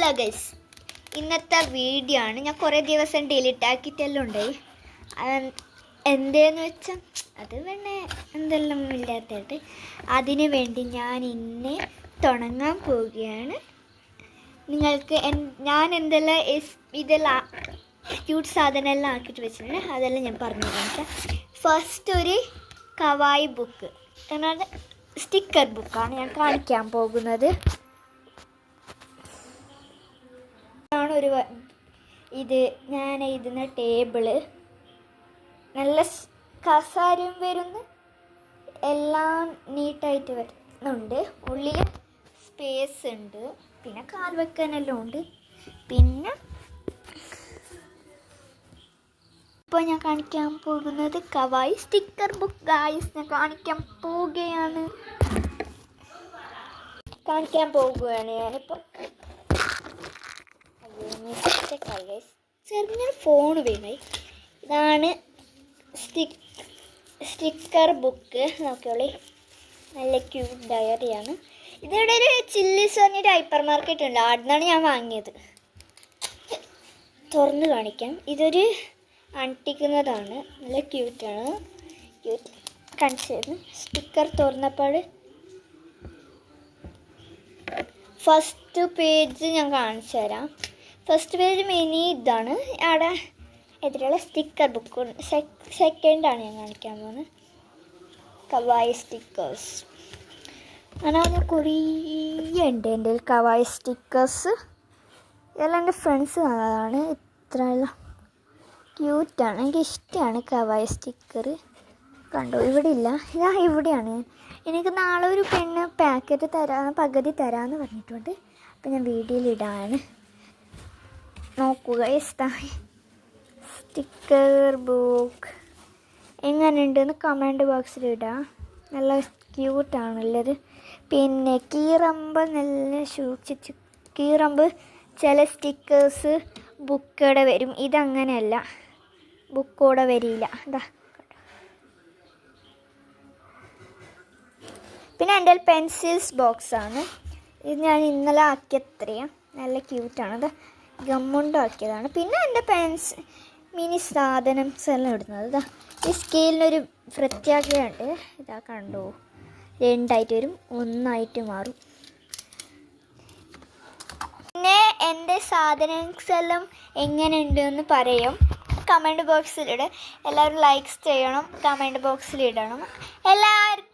Hello guys, ഇന്നത്തെ video ആണ്. ഞാൻ കുറേ ദിവസം ഡിലീറ്റ് ആക്കിയിട്ടെല്ലാം ഉണ്ടായി. എന്തേന്ന് വെച്ചാൽ അത് പിന്നെ എന്തെല്ലാം ഇല്ലാത്തതായിട്ട് അതിന് വേണ്ടി ഞാൻ ഇന്ന് തുടങ്ങാൻ പോവുകയാണ്. നിങ്ങൾക്ക് ഞാൻ എന്തെല്ലാം ഇതെല്ലാം ക്യൂട്ട് സാധനമെല്ലാം ആക്കിയിട്ട് വെച്ചിട്ടുണ്ട്, അതെല്ലാം ഞാൻ പറഞ്ഞു കാണിക്കാം. ഫസ്റ്റ് ഒരു കവായി ബുക്ക് എന്നാൽ സ്റ്റിക്കർ ബുക്കാണ് ഞാൻ കാണിക്കാൻ പോകുന്നത്. ഇത് ഞാൻ എഴുതുന്ന ടേബിള് നല്ല കസാരയും വരുന്നു, എല്ലാം നീട്ടായിട്ട് വരുന്നുണ്ട്. ഉള്ളിൽ സ്പേസ് ഉണ്ട്, പിന്നെ കാൽ വെക്കാനെല്ലാം ഉണ്ട്. പിന്നെ ഇപ്പോൾ ഞാൻ കാണിക്കാൻ പോകുന്നത് കവായി സ്റ്റിക്കർ ബുക്ക് ഗായ്സ്. ഞാൻ കാണിക്കാൻ പോവുകയാണ് ഞാനിപ്പോൾ. ചെറുങ്ങനെ ഫോൺ വീണായി. ഇതാണ് സ്റ്റിക്കർ ബുക്ക്. നോക്കിയോളി, നല്ല ക്യൂട്ട് ഡയറിയാണ്. ഇതിവിടെ ഒരു ചില്ലിസ് പറഞ്ഞൊരു ഹൈപ്പർ മാർക്കറ്റ് ഉണ്ട്, അവിടെ നിന്നാണ് ഞാൻ വാങ്ങിയത്. തുറന്ന് കാണിക്കാം. ഇതൊരു അണ്ടിക്കുന്നതാണ്, നല്ല ക്യൂട്ടാണ്. കാണിച്ചായിരുന്നു. സ്റ്റിക്കർ തുറന്നപ്പോൾ ഫസ്റ്റ് പേജ് ഞാൻ കാണിച്ചു തരാം. ഫസ്റ്റ് പേജ് മിനി ഇതാണ്. അവിടെ എതിരെയുള്ള സ്റ്റിക്കർ ബുക്ക്. സെക്കൻഡാണ് ഞാൻ കാണിക്കാൻ പോകുന്നത്, കവായി സ്റ്റിക്കേഴ്സ്. അങ്ങനെ കുറേ ഉണ്ട് എൻ്റെ കവായി സ്റ്റിക്കേഴ്സ്. ഇതെല്ലാം എൻ്റെ ഫ്രണ്ട്സ് തന്നതാണ്. ഇത്രയെല്ലാം ക്യൂട്ടാണ്, എനിക്ക് ഇഷ്ടമാണ് കവായി സ്റ്റിക്കർ. കണ്ടോ, ഇവിടെ ഇല്ല, ഇതാ ഇവിടെയാണ്. എനിക്ക് നാളെ ഒരു പെണ്ണ് പാക്കറ്റ് പകുതി തരാമെന്ന് പറഞ്ഞിട്ടുണ്ട്. അപ്പം ഞാൻ വീഡിയോയിലിടാണ്, നോക്കുക. സ്റ്റിക്കർ ബുക്ക് എങ്ങനെയുണ്ടെന്ന് കമൻറ്റ് ബോക്സിലിടാം. നല്ല ക്യൂട്ടാണുള്ളത്. പിന്നെ കീറമ്പ് നല്ല സൂക്ഷിച്ച് കീറമ്പ്. ചില സ്റ്റിക്കേഴ്സ് ബുക്കോടെ വരും, ഇതങ്ങനെയല്ല, ബുക്കോടെ വരില്ല. ഇതാ. പിന്നെ എൻ്റെ പെൻസിൽസ് ബോക്സാണ്. ഇത് ഞാൻ ഇന്നലെ ആക്കിയത്രയാണ്, നല്ല ക്യൂട്ടാണ്. അത് ഗമ്മുണ്ട് ആക്കിയതാണ്. പിന്നെ എൻ്റെ മിനി സാധനംസ് എല്ലാം ഇടുന്നത്. ഇതാ ഈ സ്കെയിലിനൊരു പ്രത്യേകതയുണ്ട്. ഇതാ കണ്ടോ, രണ്ടായിട്ട് വരും, ഒന്നായിട്ട് മാറും. പിന്നെ എൻ്റെ സാധനംസ് എല്ലാം എങ്ങനെയുണ്ട് എന്ന് പറയും, കമൻറ്റ് ബോക്സിലിടും. എല്ലാവരും ലൈക്സ് ചെയ്യണം, കമൻറ്റ് ബോക്സിലിടണം. എല്ലാവർക്കും